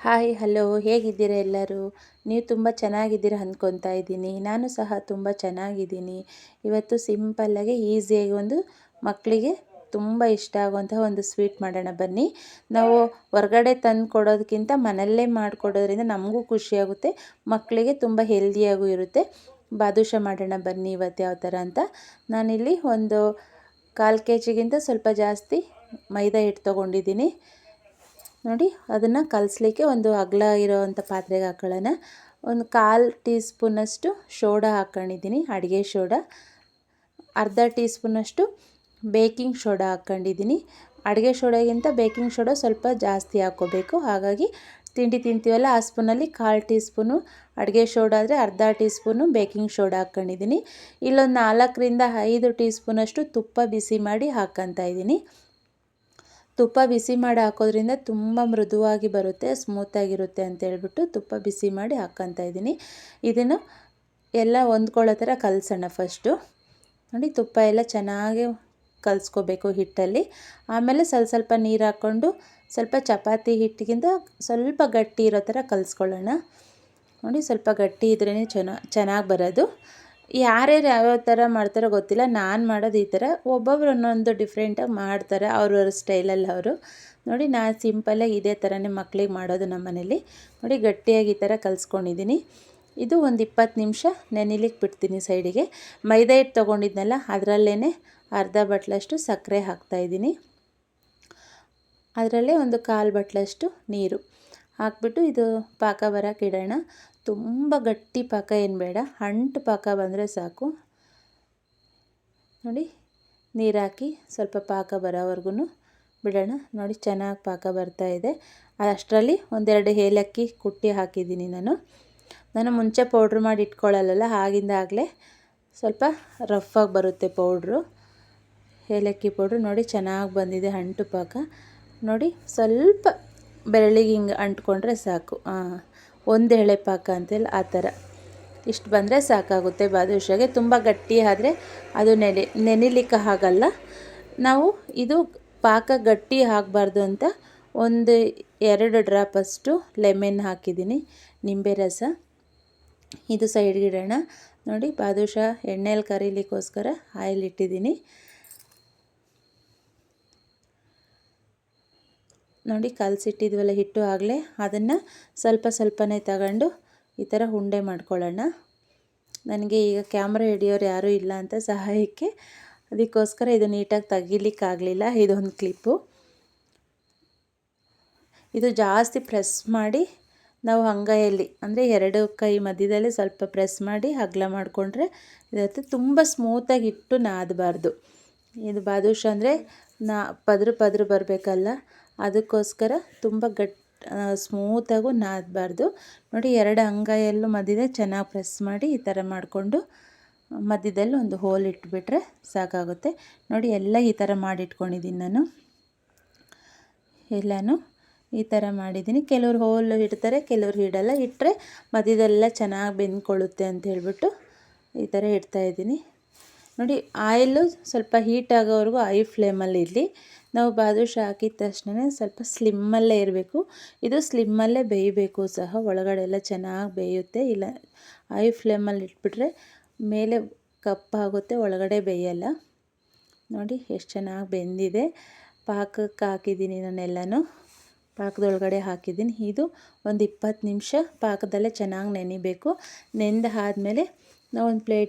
Hi hello ಹೇಗಿದ್ದೀರಾ ಎಲ್ಲರೂ. ನೀವು ತುಂಬ ಚೆನ್ನಾಗಿದ್ದೀರಾ ಅಂದ್ಕೊತಾ ಇದ್ದೀನಿ. ನಾನು ಸಹ ತುಂಬ ಚೆನ್ನಾಗಿದ್ದೀನಿ. ಇವತ್ತು ಸಿಂಪಲ್ಲಾಗಿ ಈಸಿಯಾಗಿ ಒಂದು ಮಕ್ಕಳಿಗೆ ತುಂಬ ಇಷ್ಟ ಆಗುವಂತಹ ಒಂದು ಸ್ವೀಟ್ ಮಾಡೋಣ ಬನ್ನಿ. ನಾವು ಹೊರಗಡೆ ತಂದು ಕೊಡೋದಕ್ಕಿಂತ ಮನೆಯಲ್ಲೇ ಮಾಡಿಕೊಡೋದ್ರಿಂದ ನಮಗೂ ಖುಷಿಯಾಗುತ್ತೆ, ಮಕ್ಕಳಿಗೆ ತುಂಬ ಹೆಲ್ದಿಯಾಗೂ ಇರುತ್ತೆ. ಬಾದುಷಾ ಮಾಡೋಣ ಬನ್ನಿ ಇವತ್ತು ಯಾವ ಥರ ಅಂತ. ನಾನಿಲ್ಲಿ ಒಂದು 1/4 kg ಸ್ವಲ್ಪ ಜಾಸ್ತಿ ಮೈದಾ ಹಿಟ್ಟು ತೊಗೊಂಡಿದ್ದೀನಿ ನೋಡಿ. ಅದನ್ನು ಕಲಿಸ್ಲಿಕ್ಕೆ ಒಂದು ಅಗಲ ಇರೋವಂಥ ಪಾತ್ರೆಗೆ ಹಾಕೊಳ್ಳೋಣ. ಒಂದು 1/4 ಟೀ ಸ್ಪೂನಷ್ಟು ಸೋಡಾ ಹಾಕ್ಕೊಂಡಿದ್ದೀನಿ, ಅಡುಗೆ ಸೋಡಾ. ಅರ್ಧ ಟೀ ಸ್ಪೂನಷ್ಟು ಬೇಕಿಂಗ್ ಸೋಡಾ ಹಾಕ್ಕೊಂಡಿದ್ದೀನಿ. ಅಡುಗೆ ಸೋಡಾಗಿಂತ ಬೇಕಿಂಗ್ ಸೋಡಾ ಸ್ವಲ್ಪ ಜಾಸ್ತಿ ಹಾಕ್ಕೋಬೇಕು. ಹಾಗಾಗಿ ತಿಂಡಿ ತಿಂತೀವಲ್ಲ ಆ ಸ್ಪೂನಲ್ಲಿ 1/4 ಟೀ ಸ್ಪೂನು ಅಡುಗೆ ಸೋಡಾ ಆದರೆ ಅರ್ಧ ಟೀ ಸ್ಪೂನು ಬೇಕಿಂಗ್ ಸೋಡಾ ಹಾಕ್ಕೊಂಡಿದ್ದೀನಿ. ಇಲ್ಲೊಂದು 4ರಿಂದ 5 ಟೀ ಸ್ಪೂನಷ್ಟು ತುಪ್ಪ ಬಿಸಿ ಮಾಡಿ ಹಾಕ್ಕೊತಾ ಇದ್ದೀನಿ. ತುಪ್ಪ ಬಿಸಿ ಮಾಡಿ ಹಾಕೋದ್ರಿಂದ ತುಂಬ ಮೃದುವಾಗಿ ಬರುತ್ತೆ, ಸ್ಮೂತಾಗಿರುತ್ತೆ ಅಂತೇಳ್ಬಿಟ್ಟು ತುಪ್ಪ ಬಿಸಿ ಮಾಡಿ ಹಾಕ್ಕೊತಾ ಇದ್ದೀನಿ. ಇದನ್ನು ಎಲ್ಲ ಹೊಂದ್ಕೊಳ್ಳೋ ಥರ ಕಲಸೋಣ ಫಸ್ಟು. ನೋಡಿ, ತುಪ್ಪ ಎಲ್ಲ ಚೆನ್ನಾಗಿ ಕಲಿಸ್ಕೋಬೇಕು ಹಿಟ್ಟಲ್ಲಿ. ಆಮೇಲೆ ಸ್ವಲ್ಪ ನೀರು ಹಾಕ್ಕೊಂಡು ಸ್ವಲ್ಪ ಚಪಾತಿ ಹಿಟ್ಟಿಗಿಂತ ಸ್ವಲ್ಪ ಗಟ್ಟಿ ಇರೋ ಥರ ಕಲಿಸ್ಕೊಳ್ಳೋಣ. ನೋಡಿ, ಸ್ವಲ್ಪ ಗಟ್ಟಿ ಇದ್ರೇ ಚೆನ್ನಾಗಿ ಬರೋದು. ಯಾರ್ಯಾರು ಯಾವ್ಯಾವ ಥರ ಮಾಡ್ತಾರೋ ಗೊತ್ತಿಲ್ಲ, ನಾನು ಮಾಡೋದು ಈ ಥರ. ಒಬ್ಬೊಬ್ರು ಒಂದೊಂದು ಡಿಫ್ರೆಂಟಾಗಿ ಮಾಡ್ತಾರೆ ಅವ್ರವ್ರ ಸ್ಟೈಲಲ್ಲಿ ಅವರು. ನೋಡಿ, ನಾನು ಸಿಂಪಲ್ಲಾಗಿ ಇದೇ ಥರನೇ ಮಕ್ಕಳಿಗೆ ಮಾಡೋದು ನಮ್ಮ ಮನೇಲಿ. ನೋಡಿ, ಗಟ್ಟಿಯಾಗಿ ಈ ಥರ ಕಲಿಸ್ಕೊಂಡಿದ್ದೀನಿ. ಇದು ಒಂದು 20 ನಿಮಿಷ ನೆನಿಲಿಕ್ಕೆ ಬಿಡ್ತೀನಿ ಸೈಡಿಗೆ. ಮೈದಾ ಹಿಟ್ಟು ತೊಗೊಂಡಿದ್ನಲ್ಲ ಅದರಲ್ಲೇ ಅರ್ಧ ಬಟ್ಲಷ್ಟು ಸಕ್ಕರೆ ಹಾಕ್ತಾಯಿದ್ದೀನಿ. ಅದರಲ್ಲೇ ಒಂದು 1/4 ಬಟ್ಲಷ್ಟು ನೀರು ಹಾಕ್ಬಿಟ್ಟು ಇದು ಪಾಕ ಬರೋಕೆ ಇಡೋಣ. ತುಂಬ ಗಟ್ಟಿ ಪಾಕ ಏನು ಬೇಡ, ಅಂಟು ಪಾಕ ಬಂದರೆ ಸಾಕು. ನೋಡಿ, ನೀರು ಹಾಕಿ ಸ್ವಲ್ಪ ಪಾಕ ಬರೋವರೆಗೂ ಬಿಡೋಣ. ನೋಡಿ, ಚೆನ್ನಾಗಿ ಪಾಕ ಬರ್ತಾಯಿದೆ. ಅಷ್ಟರಲ್ಲಿ 1-2 ಏಲಕ್ಕಿ ಕುಟ್ಟಿ ಹಾಕಿದ್ದೀನಿ. ನಾನು ಮುಂಚೆ ಪೌಡ್ರ್ ಮಾಡಿ ಇಟ್ಕೊಳ್ಳಲ್ಲ, ಆಗಿಂದಾಗಲೇ ಸ್ವಲ್ಪ ರಫಾಗಿ ಬರುತ್ತೆ ಪೌಡ್ರು, ಏಲಕ್ಕಿ ಪೌಡ್ರು. ನೋಡಿ, ಚೆನ್ನಾಗಿ ಬಂದಿದೆ ಅಂಟು ಪಾಕ. ನೋಡಿ, ಸ್ವಲ್ಪ ಬೆರಳಿಗೆ ಹಿಂಗೆ ಅಂಟ್ಕೊಂಡ್ರೆ ಸಾಕು. ಒಂದು ಎಳೆ ಪಾಕ ಅಂತೆಲ್ಲ ಆ ಥರ ಇಷ್ಟು ಬಂದರೆ ಸಾಕಾಗುತ್ತೆ ಬಾದುಷಾಗೆ. ತುಂಬ ಗಟ್ಟಿ ಆದರೆ ಅದು ನೆನಿಲಿಕ್ಕೆ ಆಗಲ್ಲ. ನಾವು ಇದು ಪಾಕ ಗಟ್ಟಿ ಆಗಬಾರ್ದು ಅಂತ 1-2 ಡ್ರಾಪಷ್ಟು ಲೆಮನ್ ಹಾಕಿದ್ದೀನಿ, ನಿಂಬೆ ರಸ. ಇದು ಸೈಡ್ಗೆ ಇಡೋಣ. ನೋಡಿ, ಬಾದುಷಾ ಎಣ್ಣೆಯಲ್ಲಿ ಕರೀಲಿಕ್ಕೋಸ್ಕರ ಆಯಿಲ್ ಇಟ್ಟಿದ್ದೀನಿ. ನೋಡಿ, ಕಲಸಿಟ್ಟಿದ್ವಲ್ಲ ಹಿಟ್ಟು ಆಗಲೇ, ಅದನ್ನು ಸ್ವಲ್ಪನೇ ತಗೊಂಡು ಈ ಥರ ಉಂಡೆ ಮಾಡ್ಕೊಳ್ಳೋಣ. ನನಗೆ ಈಗ ಕ್ಯಾಮ್ರಾ ಹಿಡಿಯೋರು ಯಾರೂ ಇಲ್ಲ ಅಂತ ಸಹಾಯಕ್ಕೆ, ಅದಕ್ಕೋಸ್ಕರ ಇದು ನೀಟಾಗಿ ತೆಗಿಲಿಕ್ಕಾಗಲಿಲ್ಲ. ಇದೊಂದು ಕ್ಲಿಪ್ಪು. ಇದು ಜಾಸ್ತಿ ಪ್ರೆಸ್ ಮಾಡಿ ನಾವು ಅಂಗೈಯಲ್ಲಿ ಅಂದರೆ 2 ಕೈ ಮಧ್ಯದಲ್ಲಿ ಸ್ವಲ್ಪ ಪ್ರೆಸ್ ಮಾಡಿ ಅಗಲ ಮಾಡಿಕೊಂಡ್ರೆ ಇದಾಗುತ್ತೆ. ತುಂಬ ಸ್ಮೂತಾಗಿ ಹಿಟ್ಟು ನಾದಬಾರ್ದು. ಇದು ಬಾದುಷಾ ಅಂದರೆ ಪದ್ರು ಬರಬೇಕಲ್ಲ, ಅದಕ್ಕೋಸ್ಕರ ತುಂಬ ಸ್ಮೂತಾಗೂ ನಾದಬಾರ್ದು. ನೋಡಿ, 2 ಅಂಗೈಯಲ್ಲೂ ಮಧ್ಯದಲ್ಲಿ ಚೆನ್ನಾಗಿ ಪ್ರೆಸ್ ಮಾಡಿ ಈ ಥರ ಮಾಡಿಕೊಂಡು ಮಧ್ಯದಲ್ಲಿ ಒಂದು ಹೋಲ್ ಇಟ್ಬಿಟ್ರೆ ಸಾಕಾಗುತ್ತೆ. ನೋಡಿ, ಎಲ್ಲ ಈ ಥರ ಮಾಡಿಟ್ಕೊಂಡಿದ್ದೀನಿ ನಾನು. ಎಲ್ಲನೂ ಈ ಥರ ಮಾಡಿದ್ದೀನಿ. ಕೆಲವರು ಹೋಲ್ ಇಡ್ತಾರೆ, ಕೆಲವರು ಇಡಲ್ಲ. ಇಟ್ಟರೆ ಮಧ್ಯದೆಲ್ಲ ಚೆನ್ನಾಗಿ ಬೆಂದ್ಕೊಳ್ಳುತ್ತೆ ಅಂತ ಹೇಳ್ಬಿಟ್ಟು ಈ ಥರ ಇಡ್ತಾಯಿದ್ದೀನಿ. ನೋಡಿ, ಆಯಿಲು ಸ್ವಲ್ಪ ಹೀಟ್ ಆಗೋವರೆಗೂ ಹೈ ಫ್ಲೇಮಲ್ಲಿ ಇರಲಿ. ನಾವು ಬಾದುಷಾ ಹಾಕಿದ ತಕ್ಷಣ ಸ್ವಲ್ಪ ಸ್ಲಿಮ್ಮಲ್ಲೇ ಇರಬೇಕು. ಇದು ಸ್ಲಿಮ್ಮಲ್ಲೇ ಬೇಯಬೇಕು ಸಹ, ಒಳಗಡೆ ಎಲ್ಲ ಚೆನ್ನಾಗಿ ಬೇಯುತ್ತೆ. ಇಲ್ಲ ಹೈ ಫ್ಲೇಮಲ್ಲಿ ಇಟ್ಬಿಟ್ರೆ ಮೇಲೆ ಕಪ್ಪಾಗುತ್ತೆ, ಒಳಗಡೆ ಬೇಯಲ್ಲ. ನೋಡಿ, ಎಷ್ಟು ಚೆನ್ನಾಗಿ ಬೆಂದಿದೆ. ಪಾಕಕ್ಕೆ ಹಾಕಿದ್ದೀನಿ ನಾನೆಲ್ಲನೂ, ಪಾಕದೊಳಗಡೆ ಹಾಕಿದ್ದೀನಿ. ಇದು ಒಂದು 20 ನಿಮಿಷ ಪಾಕದಲ್ಲೇ ಚೆನ್ನಾಗಿ ನೆನಿಬೇಕು. ನೆಂದಾದ್ಮೇಲೆ ನಾವು ಒಂದು ಪ್ಲೇಟ್